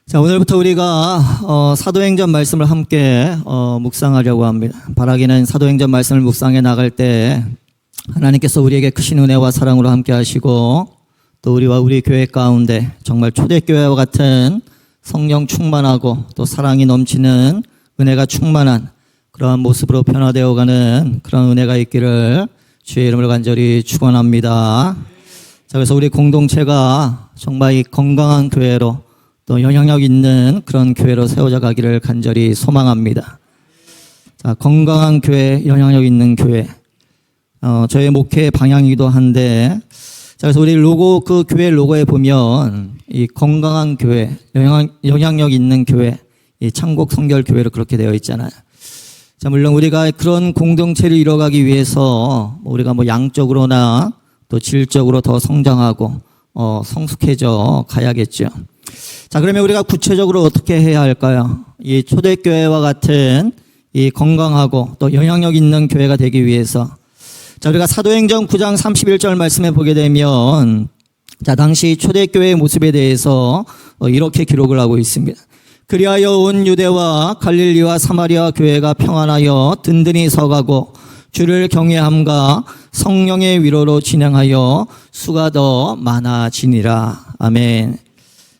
자, 오늘부터 우리가 사도행전 말씀을 함께 묵상하려고 합니다. 바라기는 사도행전 말씀을 묵상해 나갈 때 하나님께서 우리에게 크신 은혜와 사랑으로 함께 하시고 또 우리와 우리 교회 가운데 정말 초대교회와 같은 성령 충만하고 또 사랑이 넘치는 은혜가 충만한 그러한 모습으로 변화되어가는 그런 은혜가 있기를 주의 이름으로 간절히 축원합니다. 자, 그래서 우리 공동체가 정말 이 건강한 교회로 또 영향력 있는 그런 교회로 세워져 가기를 간절히 소망합니다. 자, 건강한 교회, 영향력 있는 교회. 저의 목회 방향이기도 한데, 자, 그래서 우리 로고, 그 교회 로고에 보면 이 건강한 교회, 영향력 있는 교회, 이 창곡 성결 교회로 그렇게 되어 있잖아요. 자, 물론 우리가 그런 공동체를 이뤄가기 위해서 우리가 양적으로나 또 질적으로 더 성장하고 성숙해져 가야겠죠. 자, 그러면 우리가 구체적으로 어떻게 해야 할까요? 이 초대교회와 같은 이 건강하고 또 영향력 있는 교회가 되기 위해서. 자, 우리가 사도행전 9장 31절 말씀에 보게 되면, 자, 당시 초대교회의 모습에 대해서 이렇게 기록을 하고 있습니다. 그리하여 온 유대와 갈릴리와 사마리아 교회가 평안하여 든든히 서가고 주를 경외함과 성령의 위로로 진행하여 수가 더 많아지니라. 아멘.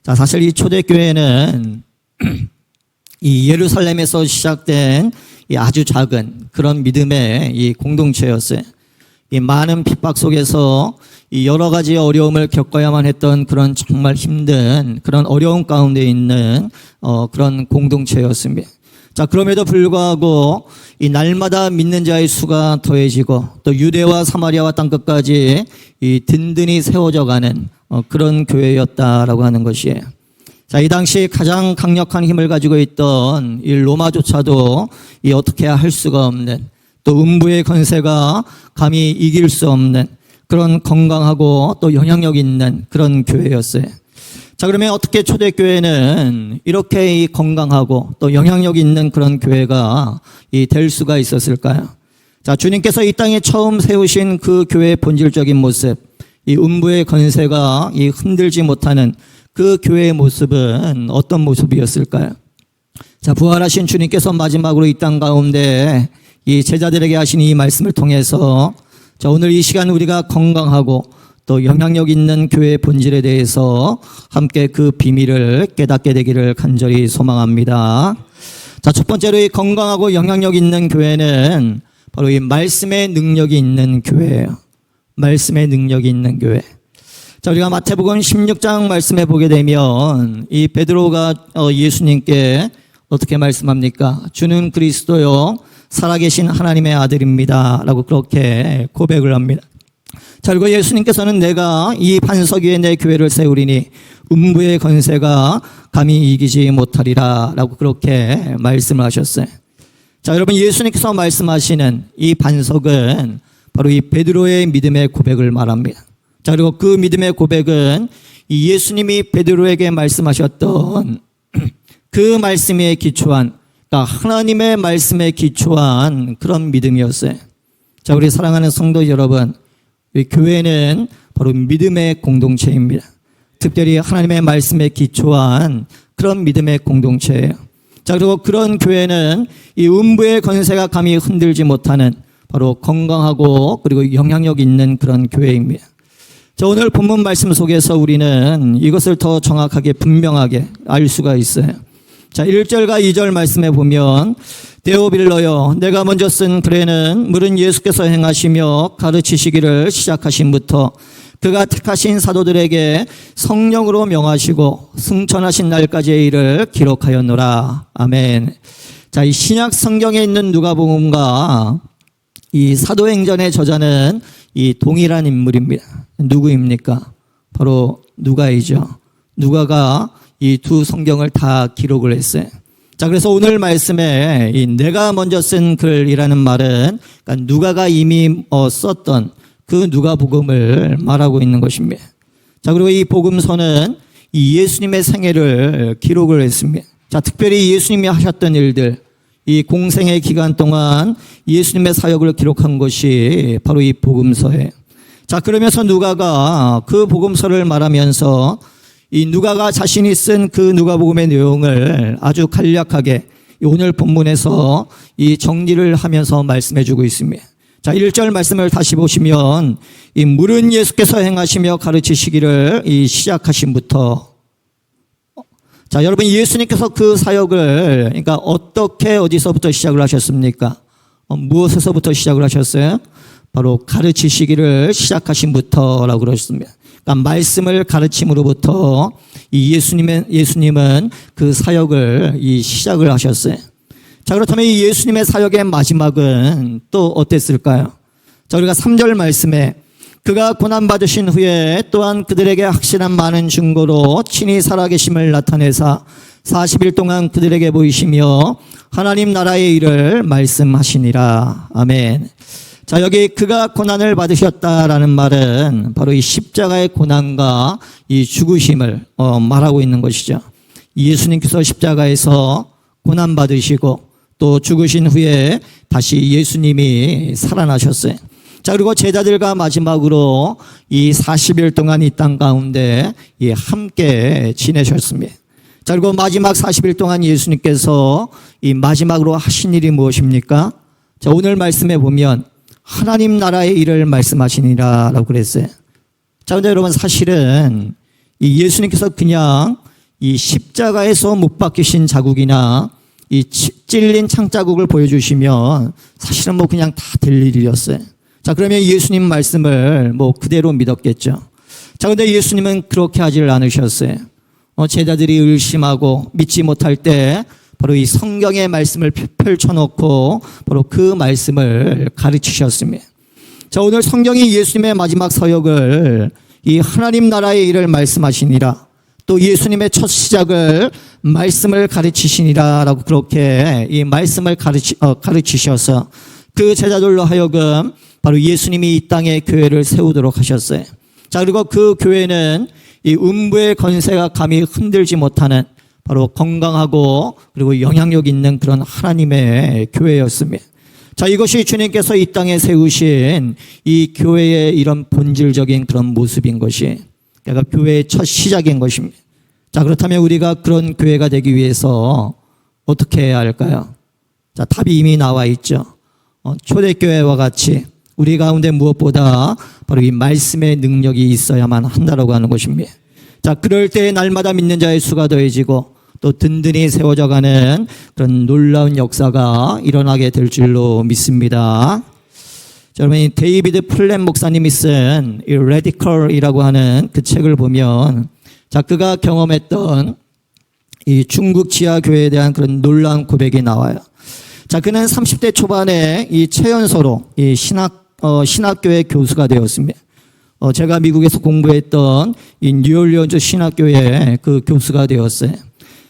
자, 사실 이 초대교회는 이 예루살렘에서 시작된 이 아주 작은 그런 믿음의 이 공동체였어요. 이 많은 핍박 속에서 이 여러 가지 어려움을 겪어야만 했던 그런 정말 힘든 그런 어려움 가운데 있는 그런 공동체였습니다. 자, 그럼에도 불구하고 이 날마다 믿는 자의 수가 더해지고 또 유대와 사마리아와 땅끝까지 이 든든히 세워져 가는 그런 교회였다라고 하는 것이에요. 자, 이 당시 가장 강력한 힘을 가지고 있던 이 로마조차도 이 어떻게 할 수가 없는 또 음부의 권세가 감히 이길 수 없는 그런 건강하고 또 영향력 있는 그런 교회였어요. 자, 그러면 어떻게 초대교회는 이렇게 이 건강하고 또 영향력 있는 그런 교회가 될 수가 있었을까요? 자, 주님께서 이 땅에 처음 세우신 그 교회의 본질적인 모습, 이 음부의 권세가 이 흔들지 못하는 그 교회의 모습은 어떤 모습이었을까요? 자, 부활하신 주님께서 마지막으로 이 땅 가운데 이 제자들에게 하신 이 말씀을 통해서 자, 오늘 이 시간 우리가 건강하고 또 영향력 있는 교회의 본질에 대해서 함께 그 비밀을 깨닫게 되기를 간절히 소망합니다. 자, 첫 번째로 이 건강하고 영향력 있는 교회는 바로 이 말씀의 능력이 있는 교회예요. 말씀의 능력이 있는 교회. 자, 우리가 마태복음 16장 말씀해 보게 되면 이 베드로가 예수님께 어떻게 말씀합니까? 주는 그리스도요 살아계신 하나님의 아들입니다 라고 그렇게 고백을 합니다. 자, 그리고 예수님께서는 내가 이 반석 위에 내 교회를 세우리니 음부의 권세가 감히 이기지 못하리라 라고 그렇게 말씀을 하셨어요. 자, 여러분, 예수님께서 말씀하시는 이 반석은 바로 이 베드로의 믿음의 고백을 말합니다. 자, 그리고 그 믿음의 고백은 이 예수님이 베드로에게 말씀하셨던 그 말씀에 기초한, 그러니까 하나님의 말씀에 기초한 그런 믿음이었어요. 자, 우리 사랑하는 성도 여러분, 우리 교회는 바로 믿음의 공동체입니다. 특별히 하나님의 말씀에 기초한 그런 믿음의 공동체예요. 자, 그리고 그런 교회는 이 음부의 권세가 감히 흔들지 못하는 바로 건강하고 그리고 영향력 있는 그런 교회입니다. 자, 오늘 본문 말씀 속에서 우리는 이것을 더 정확하게 분명하게 알 수가 있어요. 자, 1절과 2절 말씀에 보면 데오빌러여 내가 먼저 쓴 글에는 물은 예수께서 행하시며 가르치시기를 시작하신부터 그가 택하신 사도들에게 성령으로 명하시고 승천하신 날까지의 일을 기록하였노라. 아멘. 자, 이 신약 성경에 있는 누가복음과 이 사도행전의 저자는 이 동일한 인물입니다. 누구입니까? 바로 누가이죠. 누가가 이 두 성경을 다 기록을 했어요. 자, 그래서 오늘 말씀에 이 내가 먼저 쓴 글이라는 말은 그러니까 누가가 이미 썼던 그 누가복음을 말하고 있는 것입니다. 자, 그리고 이 복음서는 이 예수님의 생애를 기록을 했습니다. 자, 특별히 예수님이 하셨던 일들, 이 공생의 기간 동안 예수님의 사역을 기록한 것이 바로 이 복음서예요. 자, 그러면서 누가가 그 복음서를 말하면서 이 누가가 자신이 쓴 그 누가복음의 내용을 아주 간략하게 오늘 본문에서 이 정리를 하면서 말씀해 주고 있습니다. 자, 1절 말씀을 다시 보시면 이 물은 예수께서 행하시며 가르치시기를 이 시작하심부터, 자, 여러분 예수님께서 그 사역을 그러니까 어떻게 어디서부터 시작을 하셨습니까? 무엇에서부터 시작을 하셨어요? 바로 가르치시기를 시작하심부터라고 그러셨습니다. 그러니까 말씀을 가르침으로부터 이 예수님은 그 사역을 이 시작을 하셨어요. 자, 그렇다면 이 예수님의 사역의 마지막은 또 어땠을까요? 자, 우리가 3절 말씀에 그가 고난받으신 후에 또한 그들에게 확실한 많은 증거로 친히 살아계심을 나타내사 40일 동안 그들에게 보이시며 하나님 나라의 일을 말씀하시니라. 아멘. 자, 여기 그가 고난을 받으셨다라는 말은 바로 이 십자가의 고난과 이 죽으심을 말하고 있는 것이죠. 예수님께서 십자가에서 고난받으시고 또 죽으신 후에 다시 예수님이 살아나셨어요. 자, 그리고 제자들과 마지막으로 이 40일 동안 이 땅 가운데 함께 지내셨습니다. 자, 그리고 마지막 40일 동안 예수님께서 이 마지막으로 하신 일이 무엇입니까? 자, 오늘 말씀에 보면 하나님 나라의 일을 말씀하시니라 라고 그랬어요. 자, 근데 여러분 사실은 이 예수님께서 그냥 이 십자가에서 못 박히신 자국이나 이 찔린 창자국을 보여주시면 사실은 뭐 그냥 다 될 일이었어요. 자, 그러면 예수님 말씀을 뭐 그대로 믿었겠죠. 자, 근데 예수님은 그렇게 하지를 않으셨어요. 제자들이 의심하고 믿지 못할 때 바로 이 성경의 말씀을 펼쳐놓고 바로 그 말씀을 가르치셨습니다. 자, 오늘 성경이 예수님의 마지막 서역을 이 하나님 나라의 일을 말씀하시니라, 또 예수님의 첫 시작을 말씀을 가르치시니라 라고 그렇게 이 말씀을 가르치셔서 그 제자들로 하여금 바로 예수님이 이 땅에 교회를 세우도록 하셨어요. 자, 그리고 그 교회는 이 음부의 권세가 감히 흔들지 못하는 바로 건강하고 그리고 영향력 있는 그런 하나님의 교회였습니다. 자, 이것이 주님께서 이 땅에 세우신 이 교회의 이런 본질적인 그런 모습인 것이, 그러니까 교회의 첫 시작인 것입니다. 자, 그렇다면 우리가 그런 교회가 되기 위해서 어떻게 해야 할까요? 자, 답이 이미 나와 있죠. 초대교회와 같이 우리 가운데 무엇보다 바로 이 말씀의 능력이 있어야만 한다라고 하는 것입니다. 자, 그럴 때 날마다 믿는 자의 수가 더해지고 또 든든히 세워져 가는 그런 놀라운 역사가 일어나게 될 줄로 믿습니다. 자, 여러분, 이 데이비드 플랫 목사님이 쓴 이 레디컬이라고 하는 그 책을 보면, 자, 그가 경험했던 이 중국 지하교회에 대한 그런 놀라운 고백이 나와요. 자, 그는 30대 초반에 이 최연소로 이 신학교의 교수가 되었습니다. 제가 미국에서 공부했던 이 뉴올리언즈 신학교의 그 교수가 되었어요.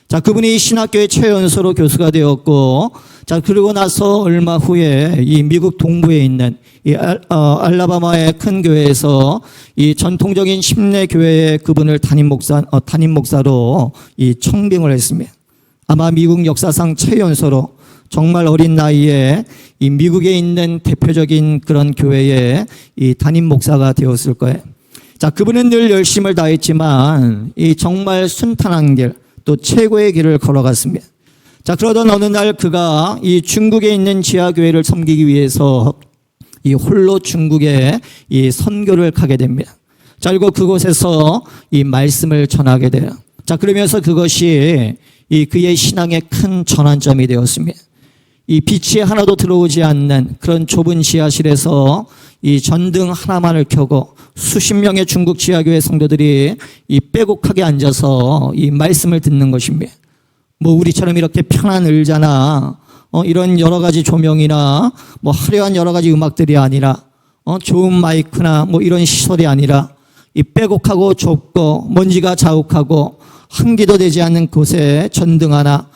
자, 그분이 신학교의 최연소로 교수가 되었고, 자, 그러고 나서 얼마 후에 이 미국 동부에 있는 이 알라바마의 큰 교회에서 이 전통적인 침례 교회의 그분을 담임 목사로 이 청빙을 했습니다. 아마 미국 역사상 최연소로 정말 어린 나이에 이 미국에 있는 대표적인 그런 교회의 이 담임 목사가 되었을 거예요. 자, 그분은 늘 열심을 다했지만 이 정말 순탄한 길, 또 최고의 길을 걸어갔습니다. 자, 그러던 어느 날 그가 이 중국에 있는 지하교회를 섬기기 위해서 이 홀로 중국에 이 선교를 가게 됩니다. 자, 그리고 그곳에서 이 말씀을 전하게 돼요. 자, 그러면서 그것이 이 그의 신앙의 큰 전환점이 되었습니다. 이 빛이 하나도 들어오지 않는 그런 좁은 지하실에서 이 전등 하나만을 켜고 수십 명의 중국 지하교회 성도들이 이 빼곡하게 앉아서 이 말씀을 듣는 것입니다. 뭐 우리처럼 이렇게 편한 의자나 이런 여러 가지 조명이나 뭐 화려한 여러 가지 음악들이 아니라 좋은 마이크나 뭐 이런 시설이 아니라 이 빼곡하고 좁고 먼지가 자욱하고 한기도 되지 않는 곳에 전등 하나,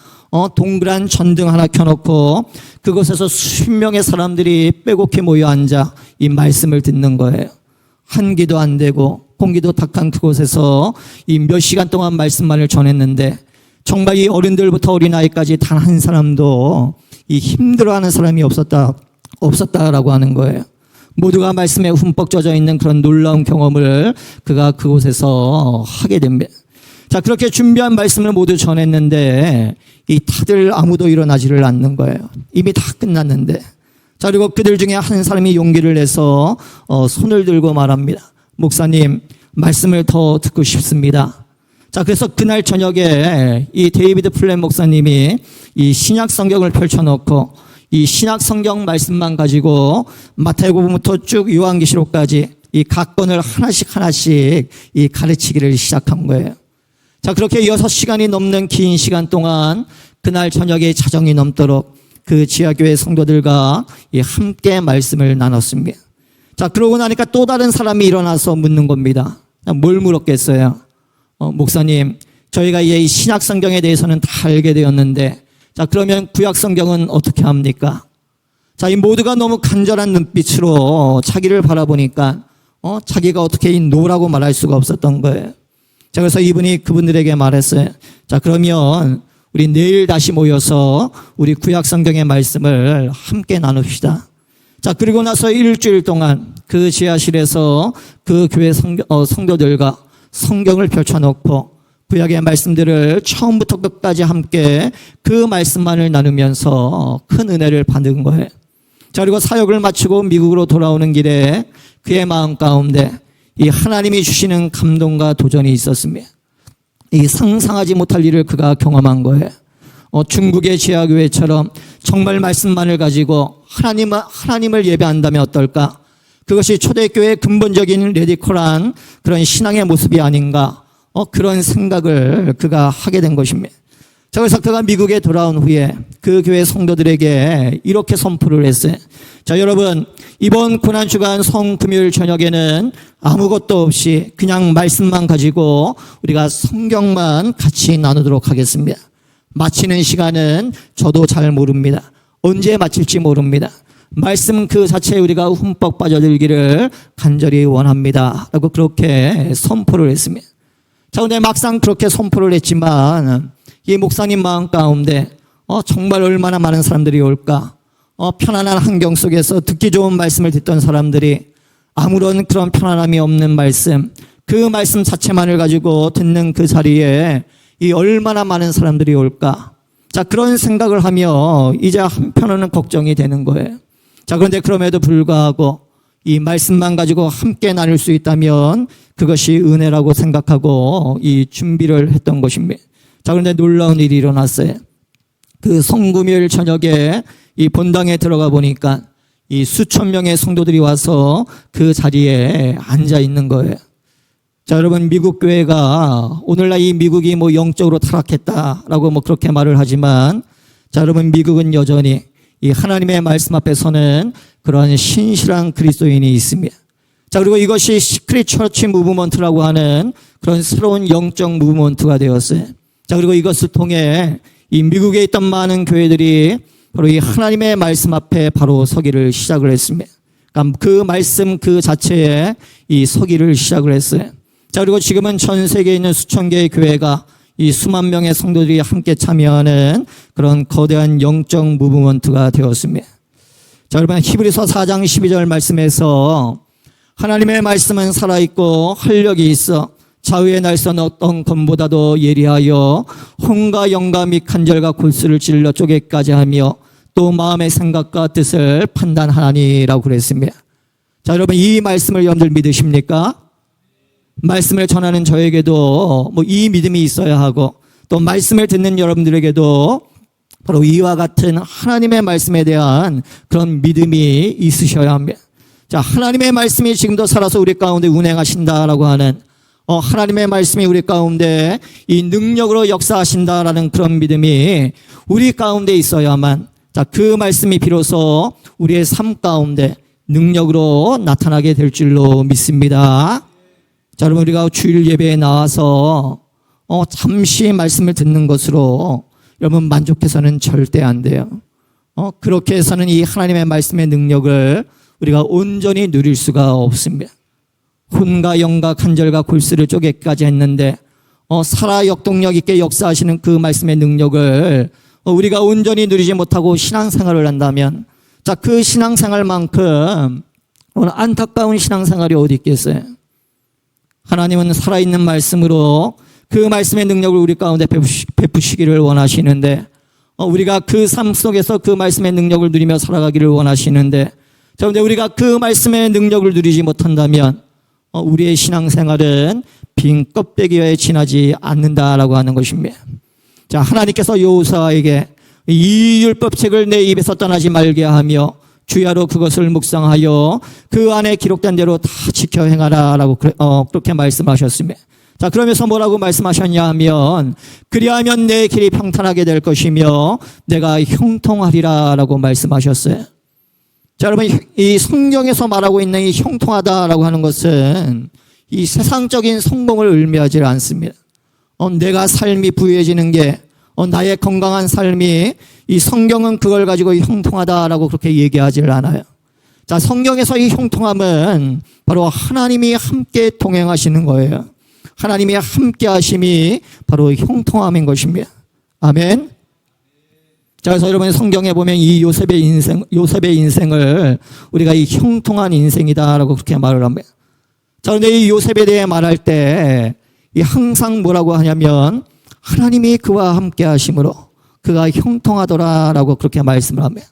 동그란 전등 하나 켜놓고 그곳에서 수십 명의 사람들이 빼곡히 모여 앉아 이 말씀을 듣는 거예요. 한기도 안 되고 공기도 탁한 그곳에서 이 몇 시간 동안 말씀만을 전했는데 정말 이 어른들부터 어린아이까지 단 한 사람도 이 힘들어하는 사람이 없었다라고 하는 거예요. 모두가 말씀에 흠뻑 젖어 있는 그런 놀라운 경험을 그가 그곳에서 하게 됩니다. 자, 그렇게 준비한 말씀을 모두 전했는데 이 다들 아무도 일어나지를 않는 거예요. 이미 다 끝났는데. 자, 그리고 그들 중에 한 사람이 용기를 내서 손을 들고 말합니다. 목사님, 말씀을 더 듣고 싶습니다. 자, 그래서 그날 저녁에 이 데이비드 플랫 목사님이 이 신약 성경을 펼쳐놓고 이 신약 성경 말씀만 가지고 마태복음부터 쭉 요한계시록까지 이 각 건을 하나씩 이 가르치기를 시작한 거예요. 자, 그렇게 6시간이 넘는 긴 시간 동안 그날 저녁에 자정이 넘도록 그 지하교회 성도들과 함께 말씀을 나눴습니다. 자, 그러고 나니까 또 다른 사람이 일어나서 묻는 겁니다. 뭘 물었겠어요? 목사님, 저희가 이 신약 성경에 대해서는 다 알게 되었는데, 자, 그러면 구약 성경은 어떻게 합니까? 자, 이 모두가 너무 간절한 눈빛으로 자기를 바라보니까, 자기가 어떻게 이 노라고 말할 수가 없었던 거예요. 자, 그래서 이분이 그분들에게 말했어요. 자, 그러면 우리 내일 다시 모여서 우리 구약 성경의 말씀을 함께 나눕시다. 자, 그리고 나서 일주일 동안 그 지하실에서 그 교회 성도들과 성경을 펼쳐놓고 구약의 말씀들을 처음부터 끝까지 함께 그 말씀만을 나누면서 큰 은혜를 받은 거예요. 자, 그리고 사역을 마치고 미국으로 돌아오는 길에 그의 마음 가운데 이 하나님이 주시는 감동과 도전이 있었습니다. 이 상상하지 못할 일을 그가 경험한 거예요. 중국의 지하교회처럼 정말 말씀만을 가지고 하나님을 예배한다면 어떨까? 그것이 초대교회의 근본적인 레디컬한 그런 신앙의 모습이 아닌가? 그런 생각을 그가 하게 된 것입니다. 자, 그래서 그가 미국에 돌아온 후에 그 교회 성도들에게 이렇게 선포를 했어요. 자, 여러분, 이번 고난주간 성금요일 저녁에는 아무것도 없이 그냥 말씀만 가지고 우리가 성경만 같이 나누도록 하겠습니다. 마치는 시간은 저도 잘 모릅니다. 언제 마칠지 모릅니다. 말씀 그 자체에 우리가 흠뻑 빠져들기를 간절히 원합니다. 라고 그렇게 선포를 했습니다. 자, 근데 막상 그렇게 선포를 했지만 이 목사님 마음 가운데 정말 얼마나 많은 사람들이 올까? 편안한 환경 속에서 듣기 좋은 말씀을 듣던 사람들이 아무런 그런 편안함이 없는 말씀, 그 말씀 자체만을 가지고 듣는 그 자리에 이 얼마나 많은 사람들이 올까? 자, 그런 생각을 하며 이제 한편으로는 걱정이 되는 거예요. 자, 그런데 그럼에도 불구하고 이 말씀만 가지고 함께 나눌 수 있다면 그것이 은혜라고 생각하고 이 준비를 했던 것입니다. 자, 그런데 놀라운 일이 일어났어요. 그 성금요일 저녁에 이 본당에 들어가 보니까 이 수천 명의 성도들이 와서 그 자리에 앉아 있는 거예요. 자, 여러분, 미국 교회가 오늘날 이 미국이 뭐 영적으로 타락했다라고 뭐 그렇게 말을 하지만, 자, 여러분, 미국은 여전히 이 하나님의 말씀 앞에서는 그러한 신실한 그리스도인이 있습니다. 자, 그리고 이것이 시크릿 처치 무브먼트라고 하는 그런 새로운 영적 무브먼트가 되었어요. 자, 그리고 이것을 통해 이 미국에 있던 많은 교회들이 바로 이 하나님의 말씀 앞에 바로 서기를 시작을 했습니다. 그러니까 그 말씀 그 자체에 이 서기를 시작을 했어요. 자, 그리고 지금은 전 세계에 있는 수천 개의 교회가 이 수만 명의 성도들이 함께 참여하는 그런 거대한 영적 무브먼트가 되었습니다. 자, 여러분, 히브리서 4장 12절 말씀에서 하나님의 말씀은 살아있고 활력이 있어 좌우의 날선 어떤 검보다도 예리하여 혼과 영과 및 간절과 골수를 찔러 쪼개까지 하며 또 마음의 생각과 뜻을 판단하나니라고 그랬습니다. 자, 여러분, 이 말씀을 여러분들 믿으십니까? 말씀을 전하는 저에게도 뭐 이 믿음이 있어야 하고 또 말씀을 듣는 여러분들에게도 바로 이와 같은 하나님의 말씀에 대한 그런 믿음이 있으셔야 합니다. 자, 하나님의 말씀이 지금도 살아서 우리 가운데 운행하신다라고 하는 하나님의 말씀이 우리 가운데 이 능력으로 역사하신다라는 그런 믿음이 우리 가운데 있어야만, 자, 그 말씀이 비로소 우리의 삶 가운데 능력으로 나타나게 될 줄로 믿습니다. 자, 여러분, 우리가 주일 예배에 나와서 잠시 말씀을 듣는 것으로 여러분 만족해서는 절대 안 돼요. 그렇게 해서는 이 하나님의 말씀의 능력을 우리가 온전히 누릴 수가 없습니다. 혼과 영과 간절과 골수를 쪼개까지 했는데 살아 역동력 있게 역사하시는 그 말씀의 능력을 우리가 온전히 누리지 못하고 신앙생활을 한다면, 자, 그 신앙생활만큼 오늘 안타까운 신앙생활이 어디 있겠어요? 하나님은 살아있는 말씀으로 그 말씀의 능력을 우리 가운데 베푸시기를 원하시는데 우리가 그 삶 속에서 그 말씀의 능력을 누리며 살아가기를 원하시는데 자, 그런데 우리가 그 말씀의 능력을 누리지 못한다면 우리의 신앙생활은 빈 껍데기에 지나지 않는다라고 하는 것입니다. 자, 하나님께서 여호수아에게 이 율법책을 내 입에서 떠나지 말게 하며 주야로 그것을 묵상하여 그 안에 기록된 대로 다 지켜 행하라라고 그렇게 말씀하셨습니다. 자, 그러면서 뭐라고 말씀하셨냐 하면 그리하면 내 길이 평탄하게 될 것이며 내가 형통하리라라고 말씀하셨어요. 자, 여러분, 이 성경에서 말하고 있는 이 형통하다라고 하는 것은 이 세상적인 성공을 의미하지 않습니다. 내가 삶이 부유해지는 게 나의 건강한 삶이 이 성경은 그걸 가지고 형통하다라고 그렇게 얘기하지 않아요. 자, 성경에서 이 형통함은 바로 하나님이 함께 동행하시는 거예요. 하나님이 함께 하심이 바로 형통함인 것입니다. 아멘. 자, 그래서 여러분 성경에 보면 이 요셉의 인생을 우리가 이 형통한 인생이다라고 그렇게 말을 합니다. 자, 그런데 이 요셉에 대해 말할 때 이 항상 뭐라고 하냐면 하나님이 그와 함께 하심으로 그가 형통하더라라고 그렇게 말씀을 합니다.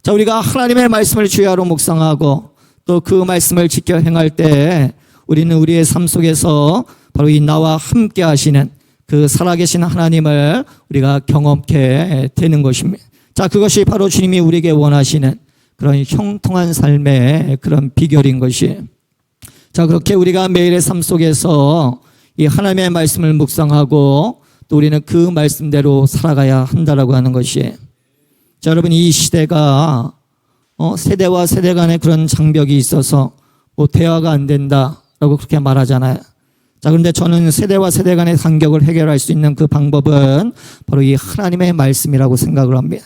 자, 우리가 하나님의 말씀을 주야로 묵상하고 또 그 말씀을 지켜 행할 때 우리는 우리의 삶 속에서 바로 이 나와 함께 하시는 그 살아계신 하나님을 우리가 경험케 되는 것입니다. 자, 그것이 바로 주님이 우리에게 원하시는 그런 형통한 삶의 그런 비결인 것이. 자, 그렇게 우리가 매일의 삶 속에서 이 하나님의 말씀을 묵상하고 또 우리는 그 말씀대로 살아가야 한다라고 하는 것이. 자, 여러분, 이 시대가 세대와 세대 간의 그런 장벽이 있어서 뭐 대화가 안 된다라고 그렇게 말하잖아요. 자, 그런데 저는 세대와 세대 간의 간격을 해결할 수 있는 그 방법은 바로 이 하나님의 말씀이라고 생각을 합니다.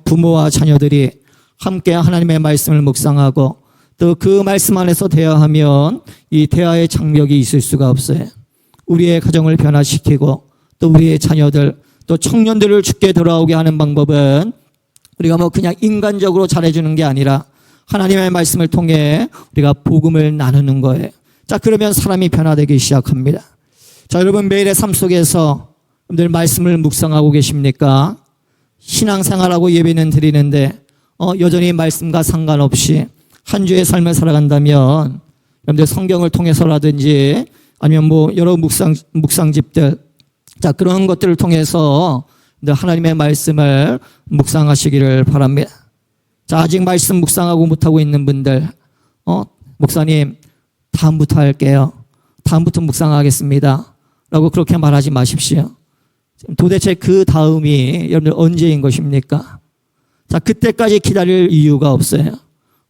부모와 자녀들이 함께 하나님의 말씀을 묵상하고 또 그 말씀 안에서 대화하면 이 대화의 장벽이 있을 수가 없어요. 우리의 가정을 변화시키고 또 우리의 자녀들 또 청년들을 주께 돌아오게 하는 방법은 우리가 뭐 그냥 인간적으로 잘해주는 게 아니라 하나님의 말씀을 통해 우리가 복음을 나누는 거예요. 자, 그러면 사람이 변화되기 시작합니다. 자, 여러분 매일의 삶 속에서 여러분들 말씀을 묵상하고 계십니까? 신앙생활하고 예배는 드리는데 여전히 말씀과 상관없이 한 주의 삶을 살아간다면 여러분들 성경을 통해서라든지 아니면 뭐 여러 묵상집들 자, 그런 것들을 통해서 하나님의 말씀을 묵상하시기를 바랍니다. 자, 아직 말씀 묵상하고 못하고 있는 분들 목사님 다음부터 할게요. 다음부터 묵상하겠습니다. 라고 그렇게 말하지 마십시오. 도대체 그 다음이 여러분들 언제인 것입니까? 자, 그때까지 기다릴 이유가 없어요.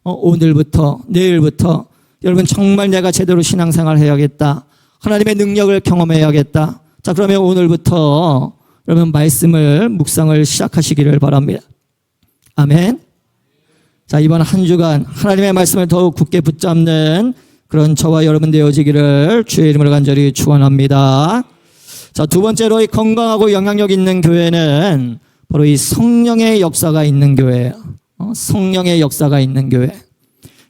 오늘부터 내일부터 여러분 정말 내가 제대로 신앙생활 해야겠다. 하나님의 능력을 경험해야겠다. 자, 그러면 오늘부터 여러분 말씀을 묵상을 시작하시기를 바랍니다. 아멘. 자, 이번 한 주간 하나님의 말씀을 더욱 굳게 붙잡는 그런 저와 여러분 되어지기를 주의 이름으로 간절히 축원합니다. 자, 두 번째로 이 건강하고 영향력 있는 교회는 바로 이 성령의 역사가 있는 교회예요. 성령의 역사가 있는 교회.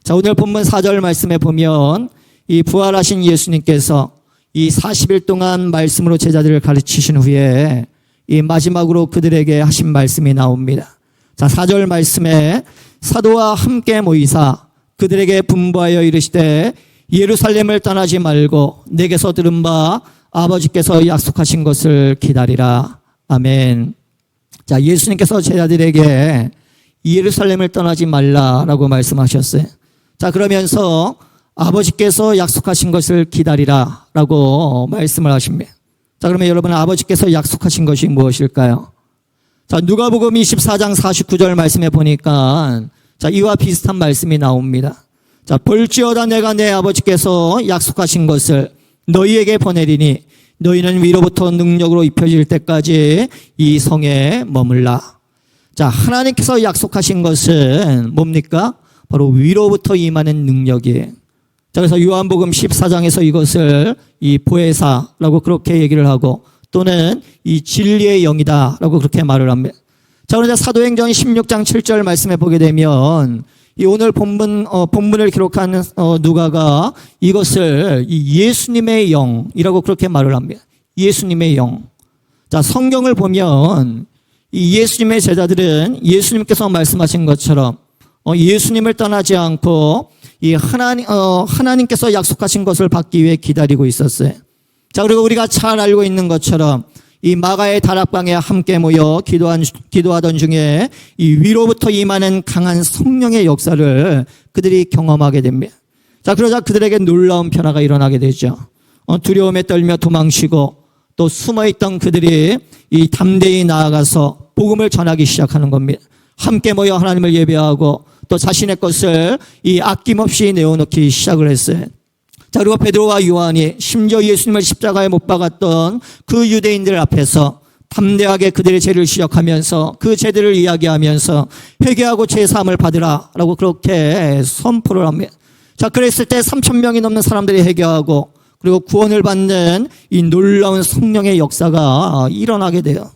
자, 오늘 본문 4절 말씀에 보면 이 부활하신 예수님께서 이 40일 동안 말씀으로 제자들을 가르치신 후에 이 마지막으로 그들에게 하신 말씀이 나옵니다. 자, 4절 말씀에 사도와 함께 모이사 그들에게 분부하여 이르시되 예루살렘을 떠나지 말고 내게서 들은 바 아버지께서 약속하신 것을 기다리라. 아멘. 자, 예수님께서 제자들에게 예루살렘을 떠나지 말라라고 말씀하셨어요. 자, 그러면서 아버지께서 약속하신 것을 기다리라라고 말씀을 하십니다. 자, 그러면 여러분 아버지께서 약속하신 것이 무엇일까요? 자, 누가복음 24장 49절 말씀에 보니까 자, 이와 비슷한 말씀이 나옵니다. 자, 볼지어다 내가 내 아버지께서 약속하신 것을 너희에게 보내리니 너희는 위로부터 능력으로 입혀질 때까지 이 성에 머물라. 자, 하나님께서 약속하신 것은 뭡니까? 바로 위로부터 임하는 능력이에요. 자, 그래서 요한복음 14장에서 이것을 이 보혜사라고 그렇게 얘기를 하고 또는 이 진리의 영이다라고 그렇게 말을 합니다. 자, 그런데 사도행전 16장 7절 말씀에 보게 되면 이 오늘 본문을 기록한 누가가 이것을 이 예수님의 영이라고 그렇게 말을 합니다. 예수님의 영. 자, 성경을 보면 이 예수님의 제자들은 예수님께서 말씀하신 것처럼 예수님을 떠나지 않고 이 하나님께서 약속하신 것을 받기 위해 기다리고 있었어요. 자, 그리고 우리가 잘 알고 있는 것처럼 이 마가의 다락방에 함께 모여 기도하던 중에 이 위로부터 임하는 강한 성령의 역사를 그들이 경험하게 됩니다. 자, 그러자 그들에게 놀라운 변화가 일어나게 되죠. 두려움에 떨며 도망치고 또 숨어있던 그들이 이 담대히 나아가서 복음을 전하기 시작하는 겁니다. 함께 모여 하나님을 예배하고 또 자신의 것을 이 아낌없이 내어놓기 시작을 했어요. 자, 그리고 베드로와 요한이 심지어 예수님을 십자가에 못 박았던 그 유대인들 앞에서 담대하게 그들의 죄를 지적하면서 그 죄들을 이야기하면서 회개하고 죄 사함을 받으라라고 그렇게 선포를 합니다. 자, 그랬을 때 3,000명이 넘는 사람들이 회개하고 그리고 구원을 받는 이 놀라운 성령의 역사가 일어나게 돼요.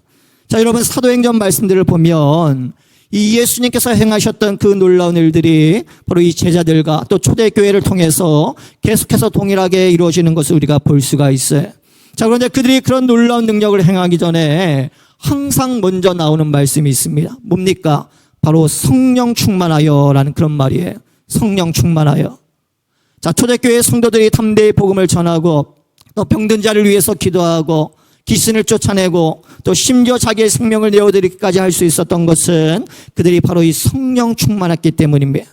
자, 여러분 사도행전 말씀들을 보면 이 예수님께서 행하셨던 그 놀라운 일들이 바로 이 제자들과 또 초대교회를 통해서 계속해서 동일하게 이루어지는 것을 우리가 볼 수가 있어요. 자, 그런데 그들이 그런 놀라운 능력을 행하기 전에 항상 먼저 나오는 말씀이 있습니다. 뭡니까? 바로 성령 충만하여라는 그런 말이에요. 성령 충만하여. 자, 초대교회 성도들이 담대히 복음을 전하고 또 병든 자를 위해서 기도하고 귀신을 쫓아내고 또 심지어 자기의 생명을 내어드리기까지 할 수 있었던 것은 그들이 바로 이 성령 충만했기 때문입니다.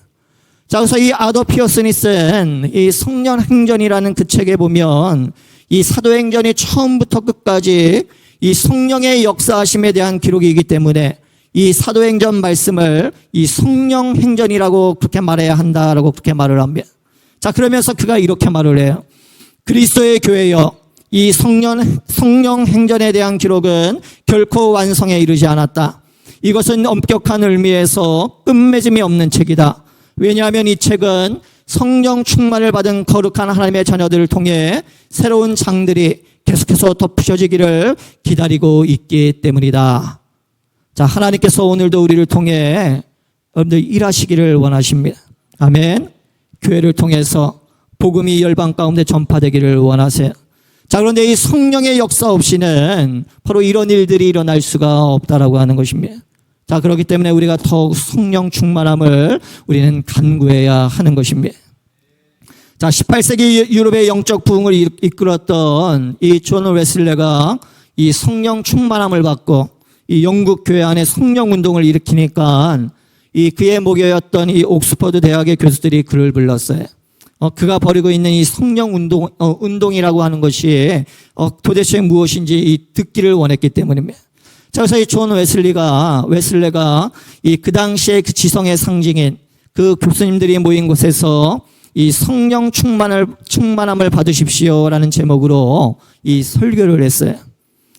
자, 그래서 이 아도프 피어슨이 쓴 이 성령 행전이라는 그 책에 보면 이 사도행전이 처음부터 끝까지 이 성령의 역사하심에 대한 기록이기 때문에 이 사도행전 말씀을 이 성령 행전이라고 그렇게 말해야 한다라고 그렇게 말을 합니다. 자, 그러면서 그가 이렇게 말을 해요. 그리스도의 교회여, 이 성령 행전에 대한 기록은 결코 완성에 이르지 않았다. 이것은 엄격한 의미에서 끝맺음이 없는 책이다. 왜냐하면 이 책은 성령 충만을 받은 거룩한 하나님의 자녀들을 통해 새로운 장들이 계속해서 덧붙여지기를 기다리고 있기 때문이다. 자, 하나님께서 오늘도 우리를 통해 여러분들 일하시기를 원하십니다. 아멘. 교회를 통해서 복음이 열방 가운데 전파되기를 원하세요. 자, 그런데 이 성령의 역사 없이는 바로 이런 일들이 일어날 수가 없다라고 하는 것입니다. 자, 그렇기 때문에 우리가 더욱 성령 충만함을 우리는 간구해야 하는 것입니다. 자, 18세기 유럽의 영적 부흥을 이끌었던 이 존 웨슬레가 이 성령 충만함을 받고 이 영국 교회 안에 성령 운동을 일으키니까 이 그의 목요였던 이 옥스퍼드 대학의 교수들이 그를 불렀어요. 그가 벌이고 있는 이 성령 운동이라고 하는 것이 도대체 무엇인지 듣기를 원했기 때문입니다. 자, 그래서 이 존 웨슬레가 이 그 당시에 그 지성의 상징인 그 교수님들이 모인 곳에서 이 성령 충만함을 받으십시오라는 제목으로 이 설교를 했어요.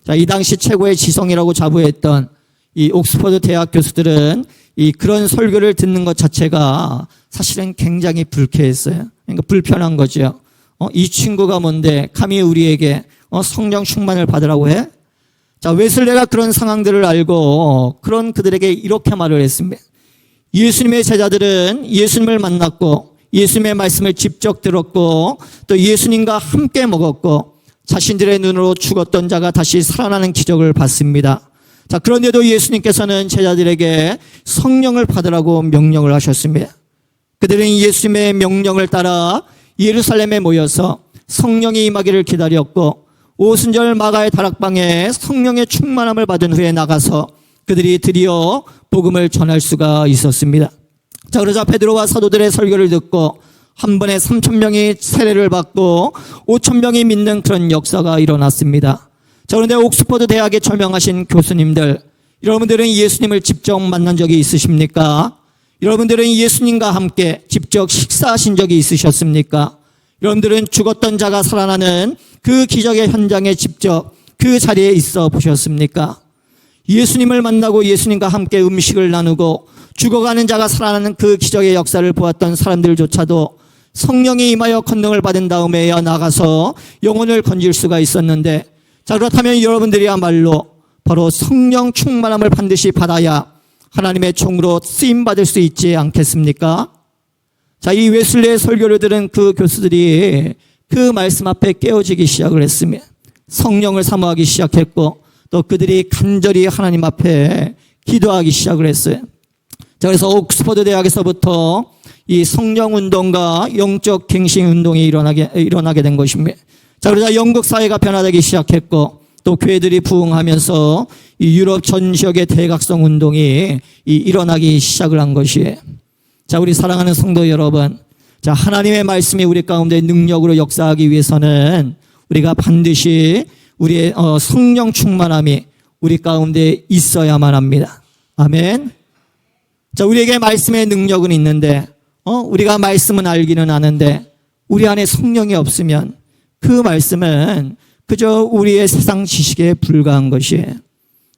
자, 이 당시 최고의 지성이라고 자부했던 이 옥스퍼드 대학 교수들은 이 그런 설교를 듣는 것 자체가 사실은 굉장히 불쾌했어요. 그러니까 불편한 거죠. 이 친구가 뭔데 감히 우리에게 성령 충만을 받으라고 해? 자, 웨슬레가 그런 상황들을 알고 그런 그들에게 이렇게 말을 했습니다. 예수님의 제자들은 예수님을 만났고 예수님의 말씀을 직접 들었고 또 예수님과 함께 먹었고 자신들의 눈으로 죽었던 자가 다시 살아나는 기적을 봤습니다. 자, 그런데도 예수님께서는 제자들에게 성령을 받으라고 명령을 하셨습니다. 그들은 예수님의 명령을 따라 예루살렘에 모여서 성령이 임하기를 기다렸고 오순절 마가의 다락방에 성령의 충만함을 받은 후에 나가서 그들이 드디어 복음을 전할 수가 있었습니다. 자, 그러자 베드로와 사도들의 설교를 듣고 한 번에 3,000명이 세례를 받고 5,000명이 믿는 그런 역사가 일어났습니다. 자, 그런데 옥스퍼드 대학에 철명하신 교수님들, 여러분들은 예수님을 직접 만난 적이 있으십니까? 여러분들은 예수님과 함께 직접 식사하신 적이 있으셨습니까? 여러분들은 죽었던 자가 살아나는 그 기적의 현장에 직접 그 자리에 있어 보셨습니까? 예수님을 만나고 예수님과 함께 음식을 나누고 죽어가는 자가 살아나는 그 기적의 역사를 보았던 사람들조차도 성령이 임하여 권능을 받은 다음에야 나가서 영혼을 건질 수가 있었는데, 자, 그렇다면 여러분들이야말로 바로 성령 충만함을 반드시 받아야 하나님의 종으로 쓰임받을 수 있지 않겠습니까? 자, 이 웨슬레의 설교를 들은 그 교수들이 그 말씀 앞에 깨어지기 시작을 했습니다. 성령을 사모하기 시작했고 또 그들이 간절히 하나님 앞에 기도하기 시작을 했어요. 자, 그래서 옥스퍼드 대학에서부터 이 성령 운동과 영적 갱신 운동이 일어나게 된 것입니다. 자, 그러자 영국 사회가 변화되기 시작했고 또 교회들이 부흥하면서 이 유럽 전 지역의 대각성 운동이 일어나기 시작을 한 것이에요. 자, 우리 사랑하는 성도 여러분, 자, 하나님의 말씀이 우리 가운데 능력으로 역사하기 위해서는 우리가 반드시 우리의 성령 충만함이 우리 가운데 있어야만 합니다. 아멘. 자, 우리에게 말씀의 능력은 있는데 우리가 말씀은 알기는 아는데 우리 안에 성령이 없으면 그 말씀은 그저 우리의 세상 지식에 불과한 것이에요.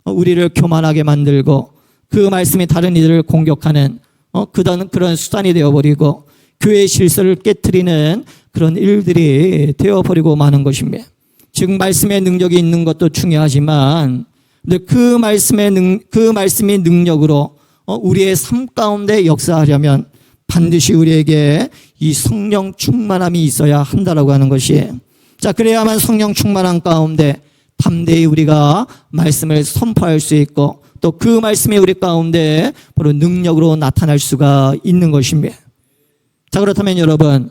우리를 교만하게 만들고 그 말씀이 다른 이들을 공격하는 그런 수단이 되어버리고 교회의 질서를 깨트리는 그런 일들이 되어버리고 마는 것입니다. 즉 말씀의 능력이 있는 것도 중요하지만 그 말씀이 능력으로 우리의 삶 가운데 역사하려면 반드시 우리에게 이 성령 충만함이 있어야 한다라고 하는 것이에요. 자, 그래야만 성령 충만함 가운데 담대히 우리가 말씀을 선포할 수 있고 또 그 말씀이 우리 가운데 바로 능력으로 나타날 수가 있는 것입니다. 자, 그렇다면 여러분,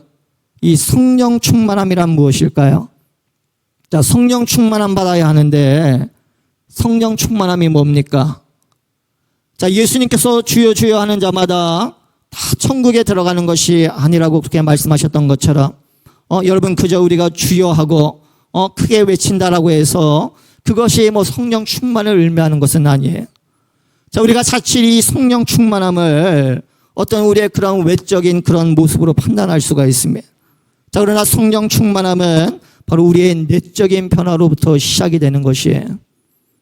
이 성령 충만함이란 무엇일까요? 자, 성령 충만함 받아야 하는데 성령 충만함이 뭡니까? 자, 예수님께서 주여 주여 하는 자마다 다 천국에 들어가는 것이 아니라고 그렇게 말씀하셨던 것처럼 여러분, 그저 우리가 주여하고 크게 외친다라고 해서 그것이 성령 충만을 의미하는 것은 아니에요. 자, 우리가 자칫 이 성령 충만함을 어떤 우리의 그런 외적인 그런 모습으로 판단할 수가 있습니다. 자, 그러나 성령 충만함은 바로 우리의 내적인 변화로부터 시작이 되는 것이에요.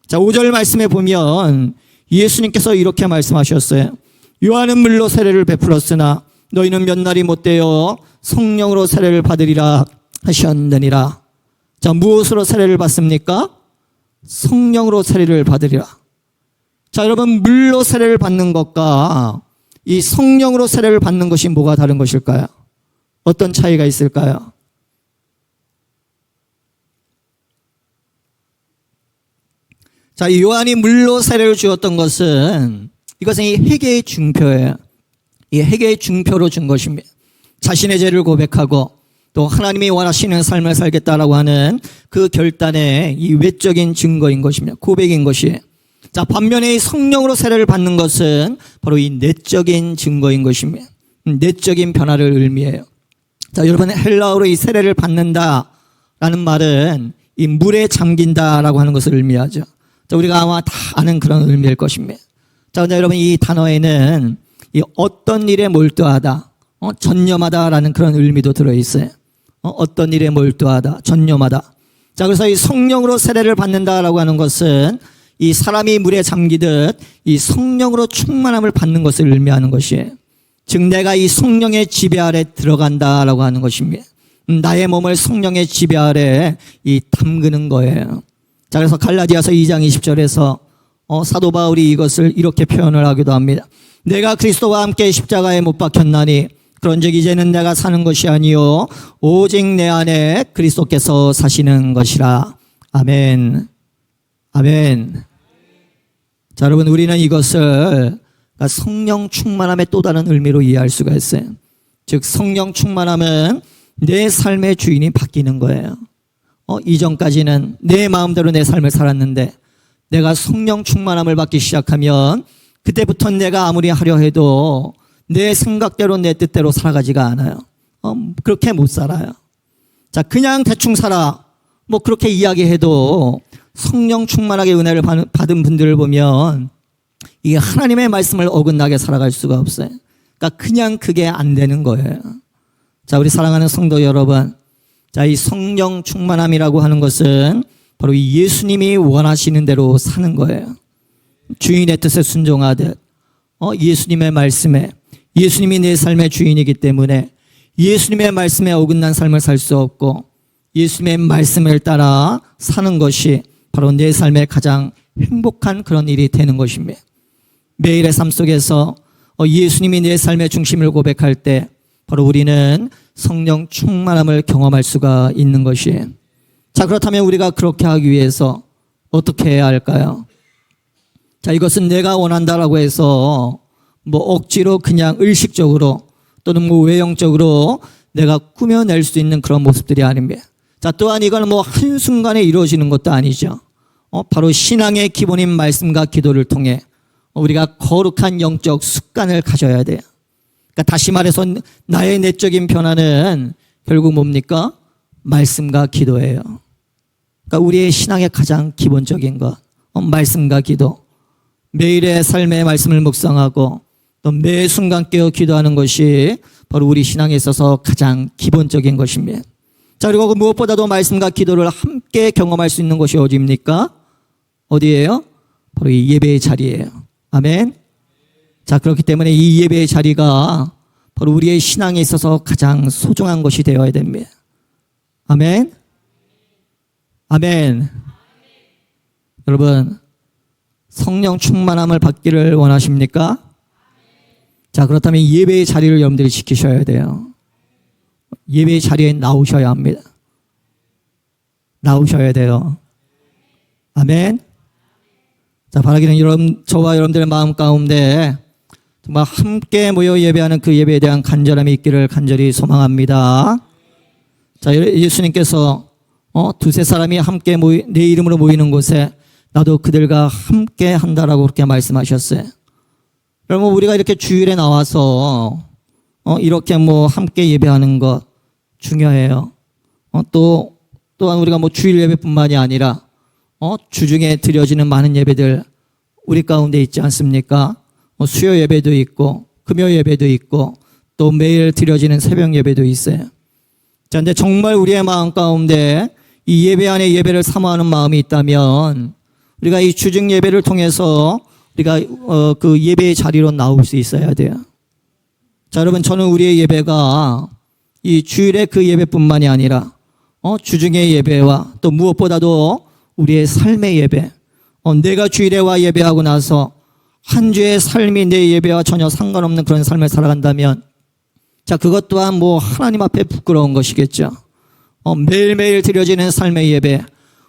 자, 5절 말씀에 보면 예수님께서 이렇게 말씀하셨어요. 요한은 물로 세례를 베풀었으나 너희는 몇 날이 못되어 성령으로 세례를 받으리라 하셨느니라. 자, 무엇으로 세례를 받습니까? 성령으로 세례를 받으리라. 자, 여러분, 물로 세례를 받는 것과 이 성령으로 세례를 받는 것이 뭐가 다른 것일까요? 어떤 차이가 있을까요? 자, 요한이 물로 세례를 주었던 것은 이것은 이 회개의 증표예요. 이 회개의 증표로 준 것입니다. 자신의 죄를 고백하고 또 하나님이 원하시는 삶을 살겠다라고 하는 그 결단의 이 외적인 증거인 것입니다. 고백인 것이에요. 자, 반면에 이 성령으로 세례를 받는 것은 바로 이 내적인 증거인 것입니다. 내적인 변화를 의미해요. 자, 여러분, 헬라어로 이 세례를 받는다라는 말은 이 물에 잠긴다라고 하는 것을 의미하죠. 자, 우리가 아마 다 아는 그런 의미일 것입니다. 자, 근데 여러분, 이 단어에는 이 어떤 일에 몰두하다, 전념하다라는 그런 의미도 들어있어요. 어떤 일에 몰두하다, 전념하다. 자, 그래서 이 성령으로 세례를 받는다라고 하는 것은 이 사람이 물에 잠기듯 이 성령으로 충만함을 받는 것을 의미하는 것이에요. 즉, 내가 이 성령의 지배 아래 들어간다라고 하는 것입니다. 나의 몸을 성령의 지배 아래 담그는 거예요. 자, 그래서 갈라디아서 2장 20절에서 사도 바울이 이것을 이렇게 표현을 하기도 합니다. 내가 그리스도와 함께 십자가에 못 박혔나니 그런즉 이제는 내가 사는 것이 아니요 오직 내 안에 그리스도께서 사시는 것이라. 아멘. 아멘. 자, 여러분, 우리는 이것을 성령 충만함의 또 다른 의미로 이해할 수가 있어요. 즉, 성령 충만함은 내 삶의 주인이 바뀌는 거예요. 이전까지는 내 마음대로 내 삶을 살았는데 내가 성령 충만함을 받기 시작하면 그때부터 내가 아무리 하려 해도 내 생각대로 내 뜻대로 살아가지가 않아요. 그렇게 못 살아요. 자, 그냥 대충 살아. 그렇게 이야기해도 성령 충만하게 은혜를 받은 분들을 보면 이 하나님의 말씀을 어긋나게 살아갈 수가 없어요. 그러니까 그냥 그게 안 되는 거예요. 자, 우리 사랑하는 성도 여러분. 자, 이 성령 충만함이라고 하는 것은 바로 이 예수님이 원하시는 대로 사는 거예요. 주인의 뜻에 순종하듯 예수님의 말씀에, 예수님이 내 삶의 주인이기 때문에 예수님의 말씀에 어긋난 삶을 살 수 없고 예수님의 말씀을 따라 사는 것이 바로 내 삶의 가장 행복한 그런 일이 되는 것입니다. 매일의 삶 속에서 예수님이 내 삶의 중심을 고백할 때 바로 우리는 성령 충만함을 경험할 수가 있는 것이에요. 자, 그렇다면 우리가 그렇게 하기 위해서 어떻게 해야 할까요? 자, 이것은 내가 원한다라고 해서 뭐 억지로 그냥 의식적으로 또는 뭐 외형적으로 내가 꾸며낼 수 있는 그런 모습들이 아닙니다. 자, 또한 이건 뭐 한순간에 이루어지는 것도 아니죠. 바로 신앙의 기본인 말씀과 기도를 통해 우리가 거룩한 영적 습관을 가져야 돼요. 그러니까 다시 말해서 나의 내적인 변화는 결국 뭡니까? 말씀과 기도예요. 그러니까 우리의 신앙의 가장 기본적인 것, 말씀과 기도. 매일의 삶의 말씀을 묵상하고 또 매 순간 깨어 기도하는 것이 바로 우리 신앙에 있어서 가장 기본적인 것입니다. 자, 그리고 무엇보다도 말씀과 기도를 함께 경험할 수 있는 곳이 어디입니까? 어디예요? 바로 이 예배의 자리예요. 아멘. 자, 그렇기 때문에 이 예배의 자리가 바로 우리의 신앙에 있어서 가장 소중한 것이 되어야 됩니다. 아멘. 아멘. 여러분, 성령 충만함을 받기를 원하십니까? 자, 그렇다면 예배의 자리를 여러분들이 지키셔야 돼요. 예배의 자리에 나오셔야 합니다. 나오셔야 돼요. 아멘. 자, 바라기는 저와 여러분들의 마음 가운데 정말 함께 모여 예배하는 그 예배에 대한 간절함이 있기를 간절히 소망합니다. 자, 예수님께서 두세 사람이 함께 내 이름으로 모이는 곳에 나도 그들과 함께 한다라고 그렇게 말씀하셨어요. 여러분, 우리가 이렇게 주일에 나와서 이렇게 뭐 함께 예배하는 것 중요해요. 또한 우리가 뭐 주일 예배뿐만이 아니라 주중에 드려지는 많은 예배들 우리 가운데 있지 않습니까? 수요 예배도 있고 금요 예배도 있고 또 매일 드려지는 새벽 예배도 있어요. 자, 근데 정말 우리의 마음 가운데 이 예배 안에 예배를 사모하는 마음이 있다면 우리가 이 주중 예배를 통해서 우리가 그 예배의 자리로 나올 수 있어야 돼요. 자, 여러분, 저는 우리의 예배가 이 주일의 그 예배뿐만이 아니라 주중의 예배와 또 무엇보다도 우리의 삶의 예배, 내가 주일에 와 예배하고 나서 한 주의 삶이 내 예배와 전혀 상관없는 그런 삶을 살아간다면, 자, 그것 또한 뭐 하나님 앞에 부끄러운 것이겠죠. 매일매일 드려지는 삶의 예배,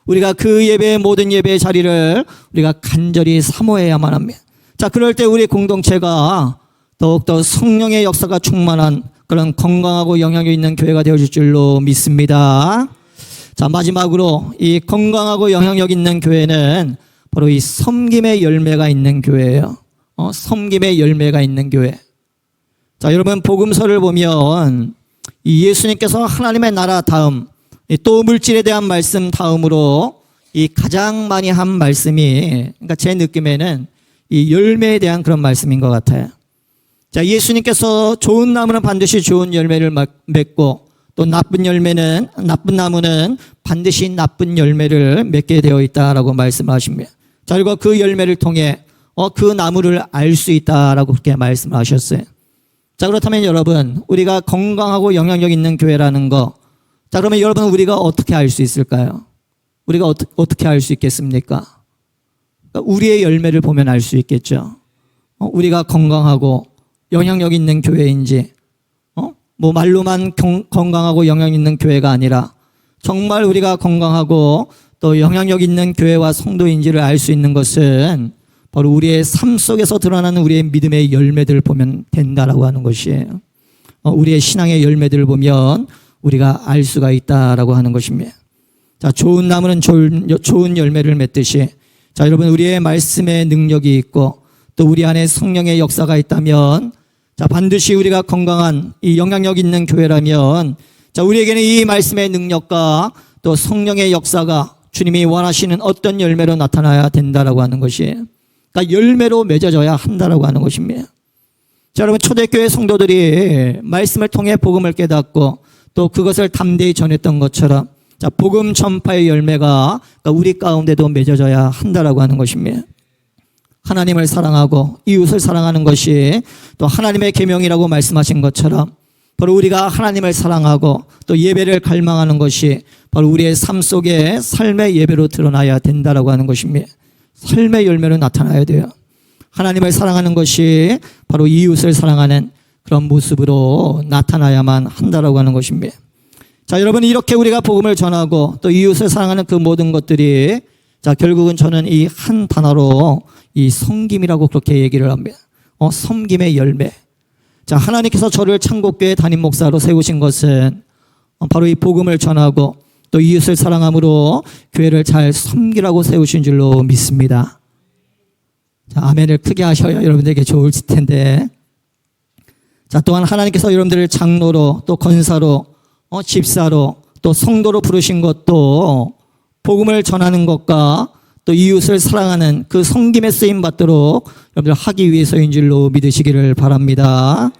우리가 그 예배의 모든 예배의 자리를 우리가 간절히 사모해야만 합니다. 자, 그럴 때 우리 공동체가 더욱더 성령의 역사가 충만한 그런 건강하고 영향력 있는 교회가 되어질 줄로 믿습니다. 자, 마지막으로 이 건강하고 영향력 있는 교회는 바로 이 섬김의 열매가 있는 교회예요. 섬김의 열매가 있는 교회. 자, 여러분, 복음서를 보면 이 예수님께서 하나님의 나라 다음 또 물질에 대한 말씀 다음으로 이 가장 많이 한 말씀이, 그러니까 제 느낌에는 이 열매에 대한 그런 말씀인 것 같아요. 자, 예수님께서 좋은 나무는 반드시 좋은 열매를 맺고 또 나쁜 나무는 반드시 나쁜 열매를 맺게 되어 있다라고 말씀하십니다. 자, 그리고 그 열매를 통해 그 나무를 알 수 있다라고 그렇게 말씀하셨어요. 자, 그렇다면 여러분, 우리가 건강하고 영향력 있는 교회라는 거, 자, 그러면 여러분, 우리가 어떻게 알 수 있을까요? 우리가 어떻게 알 수 있겠습니까? 그러니까 우리의 열매를 보면 알 수 있겠죠. 우리가 건강하고 영향력 있는 교회인지, 뭐 말로만 건강하고 영향 있는 교회가 아니라 정말 우리가 건강하고 또 영향력 있는 교회와 성도인지를 알 수 있는 것은 바로 우리의 삶 속에서 드러나는 우리의 믿음의 열매들을 보면 된다라고 하는 것이에요. 우리의 신앙의 열매들을 보면 우리가 알 수가 있다라고 하는 것입니다. 자, 좋은 나무는 좋은 열매를 맺듯이, 자, 여러분, 우리의 말씀의 능력이 있고 또 우리 안에 성령의 역사가 있다면, 자, 반드시 우리가 건강한 이 영향력 있는 교회라면, 자, 우리에게는 이 말씀의 능력과 또 성령의 역사가 주님이 원하시는 어떤 열매로 나타나야 된다라고 하는 것이에요. 그러니까 열매로 맺어져야 한다라고 하는 것입니다. 자, 여러분, 초대교회 성도들이 말씀을 통해 복음을 깨닫고 또 그것을 담대히 전했던 것처럼, 자, 복음 전파의 열매가 그러니까 우리 가운데도 맺어져야 한다라고 하는 것입니다. 하나님을 사랑하고 이웃을 사랑하는 것이 또 하나님의 계명이라고 말씀하신 것처럼 바로 우리가 하나님을 사랑하고 또 예배를 갈망하는 것이 바로 우리의 삶 속에 삶의 예배로 드러나야 된다라고 하는 것입니다. 삶의 열매로 나타나야 돼요. 하나님을 사랑하는 것이 바로 이웃을 사랑하는 그런 모습으로 나타나야만 한다라고 하는 것입니다. 자, 여러분, 이렇게 우리가 복음을 전하고 또 이웃을 사랑하는 그 모든 것들이 자, 결국은 저는 이 한 단어로 이 섬김이라고 그렇게 얘기를 합니다. 섬김의 열매. 자, 하나님께서 저를 창곡교회 담임 목사로 세우신 것은 바로 이 복음을 전하고 또 이웃을 사랑함으로 교회를 잘 섬기라고 세우신 줄로 믿습니다. 자, 아멘을 크게 하셔야 여러분들에게 좋을 텐데. 자, 또한 하나님께서 여러분들을 장로로 또 권사로 집사로 또 성도로 부르신 것도 복음을 전하는 것과 또 이웃을 사랑하는 그 섬김에 쓰임 받도록 여러분들 하기 위해서인 줄로 믿으시기를 바랍니다.